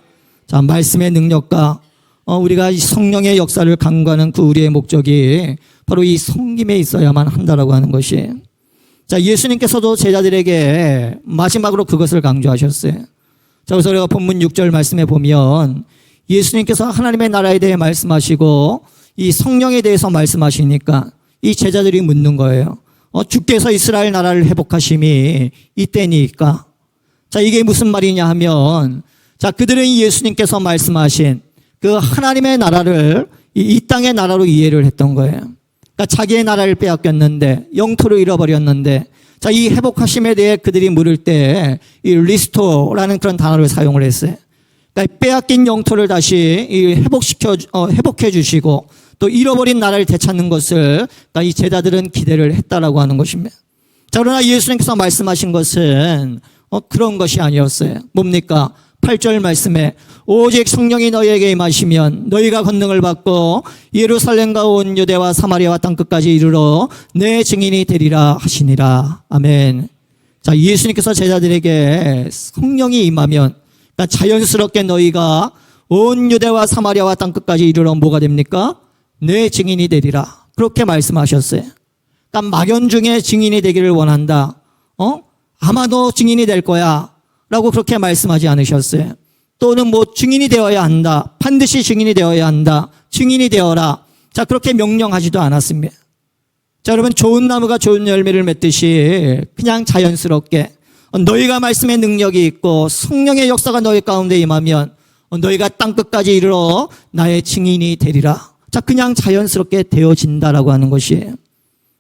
자, 말씀의 능력과 우리가 성령의 역사를 간구하는 그 우리의 목적이 바로 이 섬김에 있어야만 한다라고 하는 것이. 자, 예수님께서도 제자들에게 마지막으로 그것을 강조하셨어요. 자, 그래서 우리가 본문 6절 말씀에 보면 예수님께서 하나님의 나라에 대해 말씀하시고 이 성령에 대해서 말씀하시니까 이 제자들이 묻는 거예요. 주께서 이스라엘 나라를 회복하심이 이때니까. 자, 이게 무슨 말이냐 하면 자, 그들은 예수님께서 말씀하신 그 하나님의 나라를 이 땅의 나라로 이해를 했던 거예요. 그러니까 자기의 나라를 빼앗겼는데 영토를 잃어버렸는데 자, 이 회복하심에 대해 그들이 물을 때 이 리스토라는 그런 단어를 사용을 했어요. 그러니까 빼앗긴 영토를 다시 회복해 주시고 또 잃어버린 나라를 되찾는 것을 그러니까 이 제자들은 기대를 했다라고 하는 것입니다. 자, 그러나 예수님께서 말씀하신 것은 그런 것이 아니었어요. 뭡니까? 8절 말씀에 오직 성령이 너희에게 임하시면 너희가 권능을 받고 예루살렘과 온 유대와 사마리아와 땅끝까지 이르러 내 증인이 되리라 하시니라. 아멘. 자, 예수님께서 제자들에게 성령이 임하면 그러니까 자연스럽게 너희가 온 유대와 사마리아와 땅끝까지 이르러 뭐가 됩니까? 내 증인이 되리라. 그렇게 말씀하셨어요. 그러니까 막연중에 증인이 되기를 원한다. 아마 너 증인이 될 거야. 라고 그렇게 말씀하지 않으셨어요. 또는 뭐 증인이 되어야 한다. 반드시 증인이 되어야 한다. 증인이 되어라. 자, 그렇게 명령하지도 않았습니다. 자, 여러분, 좋은 나무가 좋은 열매를 맺듯이 그냥 자연스럽게 너희가 말씀의 능력이 있고 성령의 역사가 너희 가운데 임하면 너희가 땅끝까지 이르러 나의 증인이 되리라. 자, 그냥 자연스럽게 되어진다라고 하는 것이에요.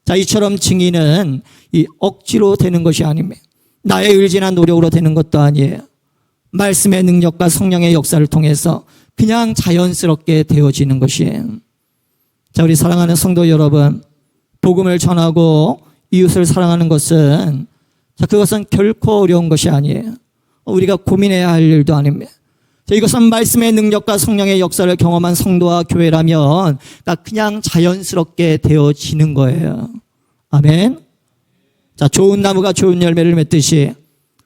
자, 이처럼 증인은 이 억지로 되는 것이 아닙니다. 나의 의지나 노력으로 되는 것도 아니에요. 말씀의 능력과 성령의 역사를 통해서 그냥 자연스럽게 되어지는 것이에요. 자, 우리 사랑하는 성도 여러분, 복음을 전하고 이웃을 사랑하는 것은 자, 그것은 결코 어려운 것이 아니에요. 우리가 고민해야 할 일도 아닙니다. 자, 이것은 말씀의 능력과 성령의 역사를 경험한 성도와 교회라면 그냥 자연스럽게 되어지는 거예요. 아멘. 자, 좋은 나무가 좋은 열매를 맺듯이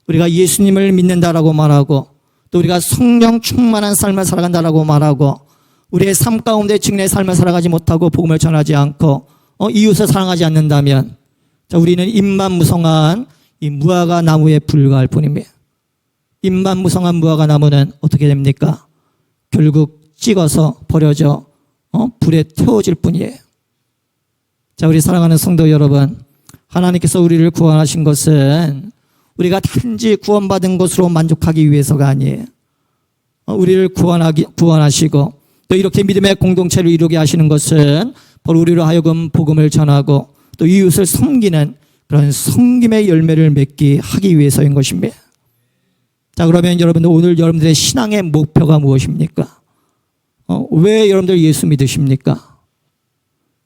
우리가 예수님을 믿는다라고 말하고 또 우리가 성령 충만한 삶을 살아간다라고 말하고 우리의 삶 가운데 증인의 삶을 살아가지 못하고 복음을 전하지 않고 이웃을 사랑하지 않는다면 자, 우리는 잎만 무성한 이 무화과 나무에 불과할 뿐입니다. 잎만 무성한 무화과 나무는 어떻게 됩니까? 결국 찍어서 버려져 불에 태워질 뿐이에요. 자, 우리 사랑하는 성도 여러분, 하나님께서 우리를 구원하신 것은 우리가 단지 구원받은 것으로 만족하기 위해서가 아니에요. 우리를 구원하시고 또 이렇게 믿음의 공동체를 이루게 하시는 것은 바로 우리로 하여금 복음을 전하고 또 이웃을 섬기는 그런 섬김의 열매를 맺게 하기 위해서인 것입니다. 자, 그러면 여러분들 오늘 여러분들의 신앙의 목표가 무엇입니까? 왜 여러분들 예수 믿으십니까?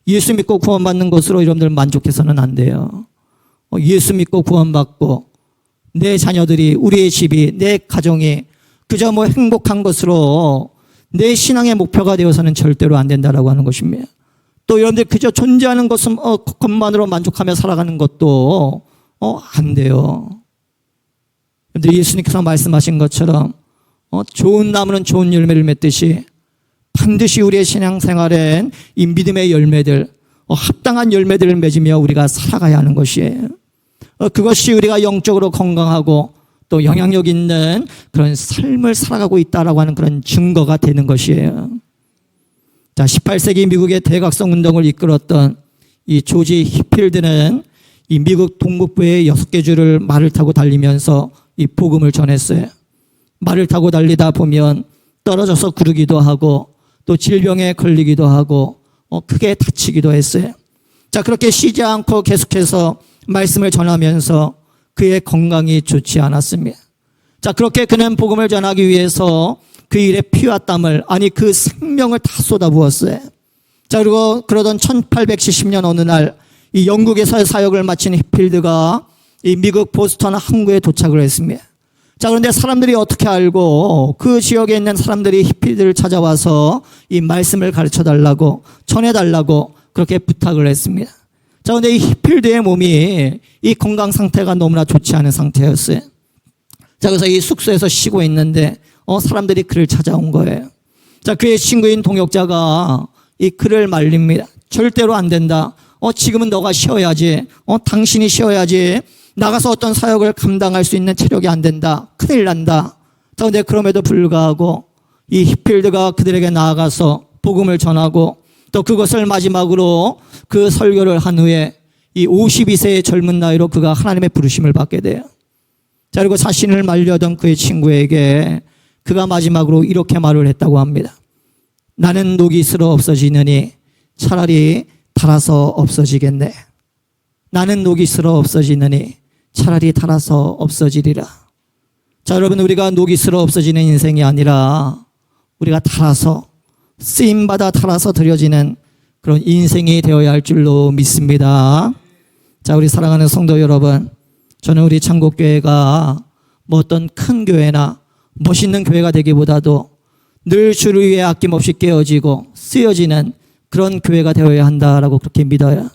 예수 믿고 구원받는 것으로 여러분들 만족해서는 안 돼요. 예수 믿고 구원받고 내 자녀들이, 우리의 집이, 내 가정이 그저 뭐 행복한 것으로 내 신앙의 목표가 되어서는 절대로 안 된다라고 하는 것입니다. 또 여러분들 그저 존재하는 것만으로 만족하며 살아가는 것도 안 돼요. 여러분들 예수님께서 말씀하신 것처럼 좋은 나무는 좋은 열매를 맺듯이 반드시 우리의 신앙생활엔 이 믿음의 열매들, 합당한 열매들을 맺으며 우리가 살아가야 하는 것이에요. 그것이 우리가 영적으로 건강하고 또 영향력 있는 그런 삶을 살아가고 있다라고 하는 그런 증거가 되는 것이에요. 자, 18세기 미국의 대각성 운동을 이끌었던 이 조지 히필드는 이 미국 동북부의 6개 주를 말을 타고 달리면서 이 복음을 전했어요. 말을 타고 달리다 보면 떨어져서 구르기도 하고 또 질병에 걸리기도 하고 크게 다치기도 했어요. 자, 그렇게 쉬지 않고 계속해서 말씀을 전하면서 그의 건강이 좋지 않았습니다. 자, 그렇게 그는 복음을 전하기 위해서 그 일에 피와 땀을, 아니 그 생명을 다 쏟아부었어요. 자, 그리고 그러던 1870년 어느 날 이 영국에서 사역을 마친 히필드가 이 미국 보스턴 항구에 도착을 했습니다. 자, 그런데 사람들이 어떻게 알고 그 지역에 있는 사람들이 히필드를 찾아와서 이 말씀을 가르쳐 달라고, 전해 달라고 그렇게 부탁을 했습니다. 자, 그런데 이 히필드의 몸이 이 건강 상태가 너무나 좋지 않은 상태였어요. 자, 그래서 이 숙소에서 쉬고 있는데 사람들이 그를 찾아온 거예요. 자, 그의 친구인 동역자가 이 그를 말립니다. 절대로 안 된다. 지금은 너가 쉬어야지. 당신이 쉬어야지. 나가서 어떤 사역을 감당할 수 있는 체력이 안 된다. 큰일 난다. 자, 근데 그럼에도 불구하고 이 히필드가 그들에게 나아가서 복음을 전하고 또 그것을 마지막으로 그 설교를 한 후에 이 52세의 젊은 나이로 그가 하나님의 부르심을 받게 돼요. 자, 그리고 자신을 말려던 그의 친구에게 그가 마지막으로 이렇게 말을 했다고 합니다. 나는 녹이 슬어 없어지느니 차라리 달아서 없어지겠네. 나는 녹이 슬어 없어지느니 차라리 달아서 없어지리라. 자, 여러분, 우리가 녹이 슬어 없어지는 인생이 아니라 우리가 달아서, 쓰임받아 달아서 드려지는 그런 인생이 되어야 할 줄로 믿습니다. 자, 우리 사랑하는 성도 여러분, 저는 우리 창곡교회가 뭐 어떤 큰 교회나 멋있는 교회가 되기보다도 늘 주를 위해 아낌없이 깨어지고 쓰여지는 그런 교회가 되어야 한다라고 그렇게 믿어요.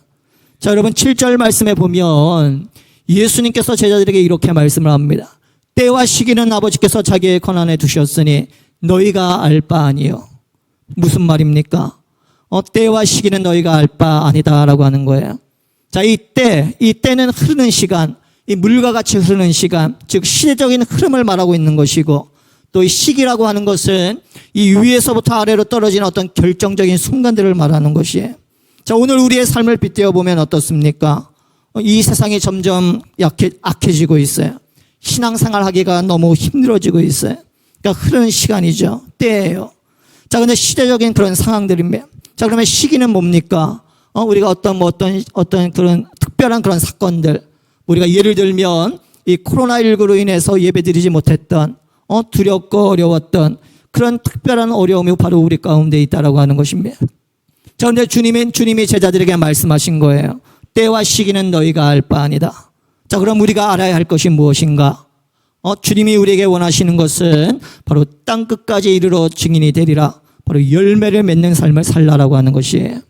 자, 여러분, 7절 말씀에 보면 예수님께서 제자들에게 이렇게 말씀을 합니다. 때와 시기는 아버지께서 자기의 권한에 두셨으니 너희가 알 바 아니요. 무슨 말입니까? 때와 시기는 너희가 알 바 아니다라고 하는 거예요. 자, 이 때는 흐르는 시간, 이 물과 같이 흐르는 시간, 즉 시대적인 흐름을 말하고 있는 것이고, 또 이 시기라고 하는 것은 이 위에서부터 아래로 떨어지는 어떤 결정적인 순간들을 말하는 것이에요. 자, 오늘 우리의 삶을 빗대어 보면 어떻습니까? 이 세상이 점점 악해지고 있어요. 신앙생활 하기가 너무 힘들어지고 있어요. 그러니까 흐르는 시간이죠. 때예요. 자, 근데 시대적인 그런 상황들입니다. 자, 그러면 시기는 뭡니까? 우리가 어떤 그런 특별한 그런 사건들, 우리가 예를 들면 이 코로나19로 인해서 예배드리지 못했던 두렵고 어려웠던 그런 특별한 어려움이 바로 우리 가운데 있다라고 하는 것입니다. 자, 그런데 주님이 제자들에게 말씀하신 거예요. 때와 시기는 너희가 알 바 아니다. 자, 그럼 우리가 알아야 할 것이 무엇인가? 주님이 우리에게 원하시는 것은 바로 땅끝까지 이르러 증인이 되리라. 바로 열매를 맺는 삶을 살라라고 하는 것이에요.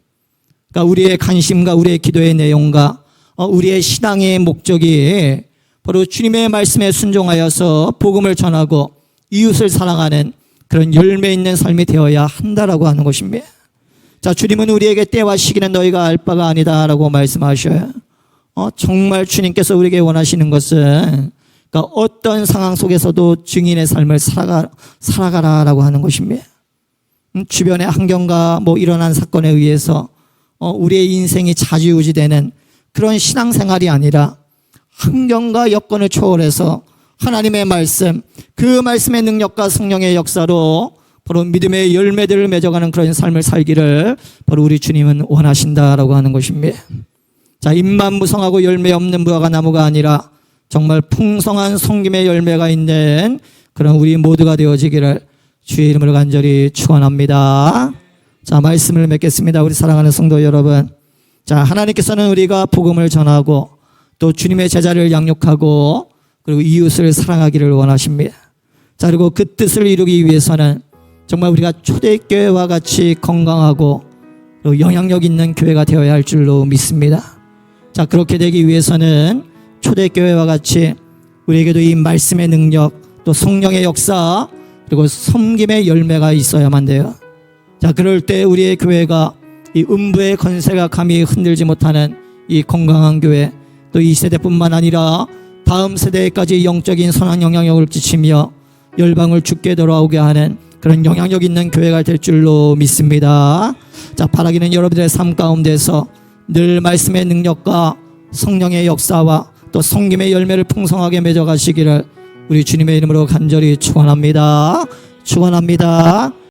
그러니까 우리의 관심과 우리의 기도의 내용과 우리의 신앙의 목적이 바로 주님의 말씀에 순종하여서 복음을 전하고 이웃을 사랑하는 그런 열매 있는 삶이 되어야 한다라고 하는 것입니다. 자, 주님은 우리에게 때와 시기는 너희가 알 바가 아니다라고 말씀하셔요. 정말 주님께서 우리에게 원하시는 것은 그러니까 어떤 상황 속에서도 증인의 삶을 살아가라라고 하는 것입니다. 주변의 환경과 일어난 사건에 의해서 우리의 인생이 좌지우지되는 그런 신앙생활이 아니라 환경과 여건을 초월해서 하나님의 말씀, 그 말씀의 능력과 성령의 역사로 바로 믿음의 열매들을 맺어가는 그런 삶을 살기를 바로 우리 주님은 원하신다라고 하는 것입니다. 자, 잎만 무성하고 열매 없는 무화과 나무가 아니라 정말 풍성한 성김의 열매가 있는 그런 우리 모두가 되어지기를 주의 이름으로 간절히 축원합니다. 자, 말씀을 맺겠습니다. 우리 사랑하는 성도 여러분, 자, 하나님께서는 우리가 복음을 전하고 또 주님의 제자를 양육하고 그리고 이웃을 사랑하기를 원하십니다. 자, 그리고 그 뜻을 이루기 위해서는 정말 우리가 초대교회와 같이 건강하고 그리고 영향력 있는 교회가 되어야 할 줄로 믿습니다. 자, 그렇게 되기 위해서는 초대교회와 같이 우리에게도 이 말씀의 능력, 또 성령의 역사, 그리고 섬김의 열매가 있어야만 돼요. 자, 그럴 때 우리의 교회가 이 음부의 권세가 감히 흔들지 못하는 이 건강한 교회, 또 이 세대뿐만 아니라 다음 세대까지 영적인 선한 영향력을 끼치며 열방을 주께 돌아오게 하는 그런 영향력 있는 교회가 될 줄로 믿습니다. 자, 바라기는 여러분들의 삶 가운데서 늘 말씀의 능력과 성령의 역사와 또 성김의 열매를 풍성하게 맺어가시기를 우리 주님의 이름으로 간절히 축원합니다. 축원합니다.